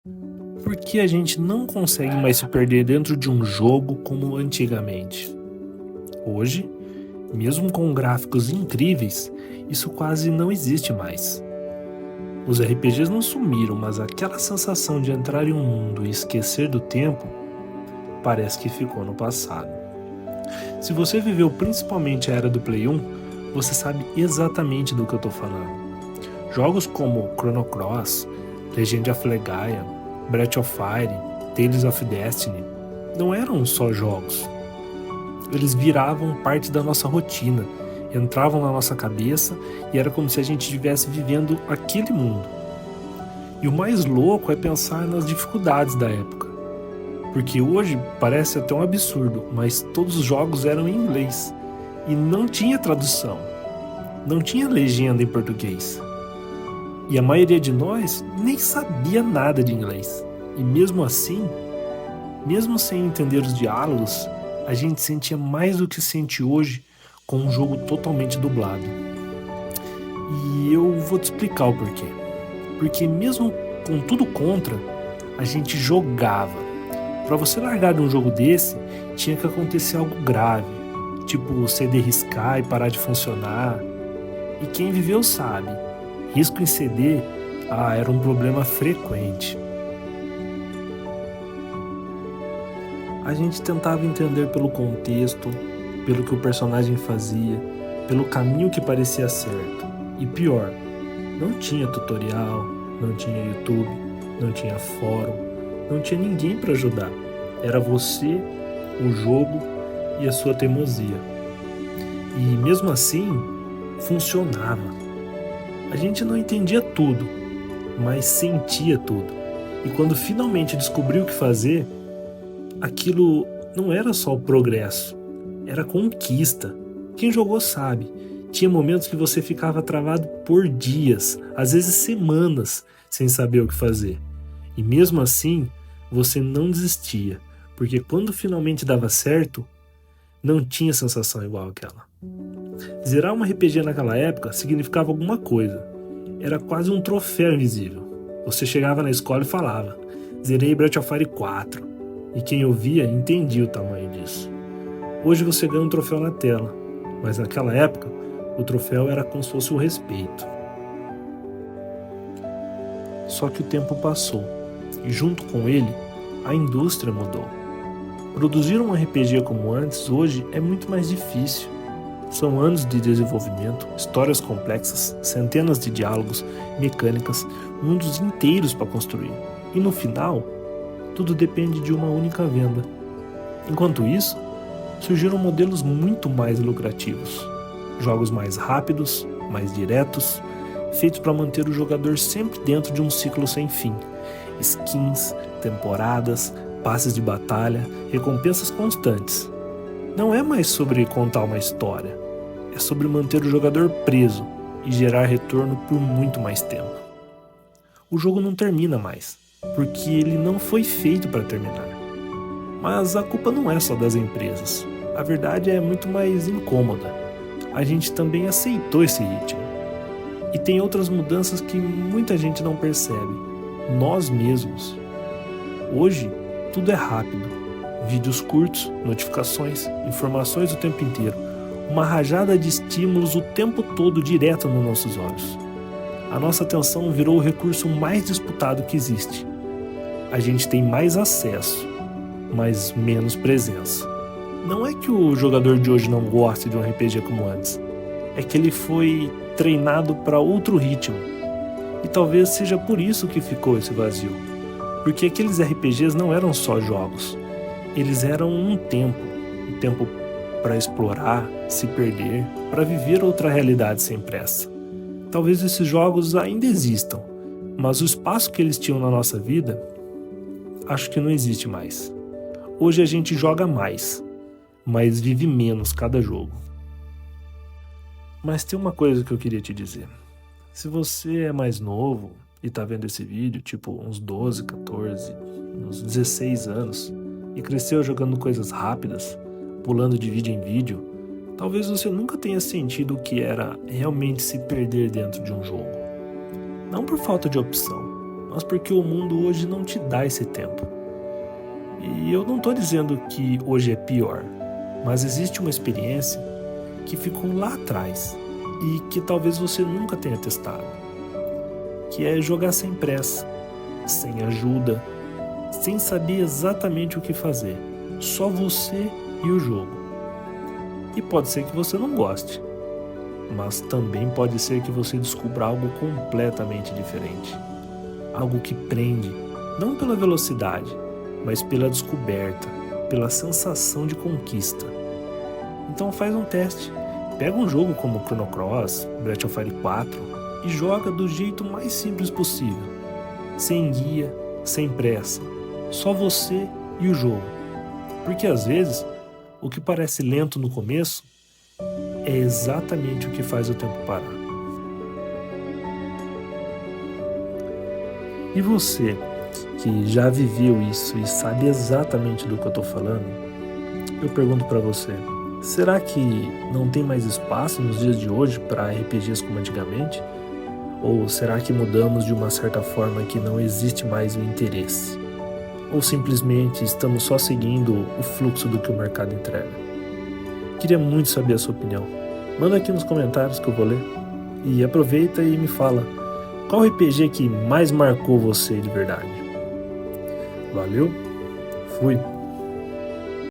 Por que a gente não consegue mais se perder dentro de um jogo como antigamente? Hoje, mesmo com gráficos incríveis, isso quase não existe mais. Os RPGs não sumiram, mas aquela sensação de entrar em um mundo e esquecer do tempo parece que ficou no passado. Se você viveu principalmente a era do Play 1, você sabe exatamente do que eu tô falando. Jogos como Chrono Cross, Legend of Legaia, Breath of Fire, Tales of Destiny não eram só jogos. Eles viravam parte da nossa rotina, entravam na nossa cabeça e era como se a gente estivesse vivendo aquele mundo. E o mais louco é pensar nas dificuldades da época. Porque hoje parece até um absurdo, mas todos os jogos eram em inglês e não tinha tradução, não tinha legenda em português. E a maioria de nós nem sabia nada de inglês. E mesmo assim, mesmo sem entender os diálogos, a gente sentia mais do que sente hoje com um jogo totalmente dublado. E eu vou te explicar o porquê. Porque mesmo com tudo contra, a gente jogava. Para você largar de um jogo desse, tinha que acontecer algo grave, tipo o CD riscar e parar de funcionar. E quem viveu sabe, risco em CD era um problema frequente. A gente tentava entender pelo contexto, pelo que o personagem fazia, pelo caminho que parecia certo. E pior, não tinha tutorial, não tinha YouTube, não tinha fórum, não tinha ninguém para ajudar. Era você, o jogo e a sua teimosia. E mesmo assim, funcionava. A gente não entendia tudo, mas sentia tudo. E quando finalmente descobriu o que fazer, aquilo não era só o progresso, era conquista. Quem jogou sabe, tinha momentos que você ficava travado por dias, às vezes semanas, sem saber o que fazer. E mesmo assim, você não desistia, porque quando finalmente dava certo, não tinha sensação igual àquela. Zerar um RPG naquela época significava alguma coisa. Era quase um troféu invisível. Você chegava na escola e falava: zerei Breath of Fire 4. E quem ouvia entendia o tamanho disso. Hoje você ganha um troféu na tela, mas naquela época o troféu era como se fosse o respeito. Só que o tempo passou e junto com ele a indústria mudou. Produzir um RPG como antes hoje é muito mais difícil. São anos de desenvolvimento, histórias complexas, centenas de diálogos, mecânicas, mundos inteiros para construir. E no final, tudo depende de uma única venda. Enquanto isso, surgiram modelos muito mais lucrativos. Jogos mais rápidos, mais diretos, feitos para manter o jogador sempre dentro de um ciclo sem fim. Skins, temporadas, passes de batalha, recompensas constantes. Não é mais sobre contar uma história, é sobre manter o jogador preso e gerar retorno por muito mais tempo. O jogo não termina mais, porque ele não foi feito para terminar. Mas a culpa não é só das empresas, a verdade é muito mais incômoda. A gente também aceitou esse ritmo. E tem outras mudanças que muita gente não percebe, nós mesmos. Hoje, tudo é rápido. Vídeos curtos, notificações, informações o tempo inteiro. Uma rajada de estímulos o tempo todo direto nos nossos olhos. A nossa atenção virou o recurso mais disputado que existe. A gente tem mais acesso, mas menos presença. Não é que o jogador de hoje não goste de um RPG como antes. É que ele foi treinado para outro ritmo. E talvez seja por isso que ficou esse vazio. Porque aqueles RPGs não eram só jogos. Eles eram um tempo para explorar, se perder, para viver outra realidade sem pressa. Talvez esses jogos ainda existam, mas o espaço que eles tinham na nossa vida, acho que não existe mais. Hoje a gente joga mais, mas vive menos cada jogo. Mas tem uma coisa que eu queria te dizer. Se você é mais novo e tá vendo esse vídeo, tipo uns 12, 14, uns 16 anos, e cresceu jogando coisas rápidas, pulando de vídeo em vídeo, talvez você nunca tenha sentido o que era realmente se perder dentro de um jogo. Não por falta de opção, mas porque o mundo hoje não te dá esse tempo. E eu não estou dizendo que hoje é pior, mas existe uma experiência que ficou lá atrás e que talvez você nunca tenha testado, que é jogar sem pressa, sem ajuda, sem saber exatamente o que fazer, só você e o jogo. E pode ser que você não goste, mas também pode ser que você descubra algo completamente diferente, algo que prende, não pela velocidade, mas pela descoberta, pela sensação de conquista. Então faz um teste, pega um jogo como Chrono Cross, Breath of Fire 4 e joga do jeito mais simples possível, sem guia, sem pressa, só você e o jogo. Porque às vezes, o que parece lento no começo é exatamente o que faz o tempo parar. E você, que já viveu isso e sabe exatamente do que eu estou falando, eu pergunto para você, será que não tem mais espaço nos dias de hoje para RPGs como antigamente? Ou será que mudamos de uma certa forma que não existe mais o interesse? Ou simplesmente estamos só seguindo o fluxo do que o mercado entrega? Queria muito saber a sua opinião. Manda aqui nos comentários que eu vou ler. E aproveita e me fala, qual RPG que mais marcou você de verdade? Valeu, fui!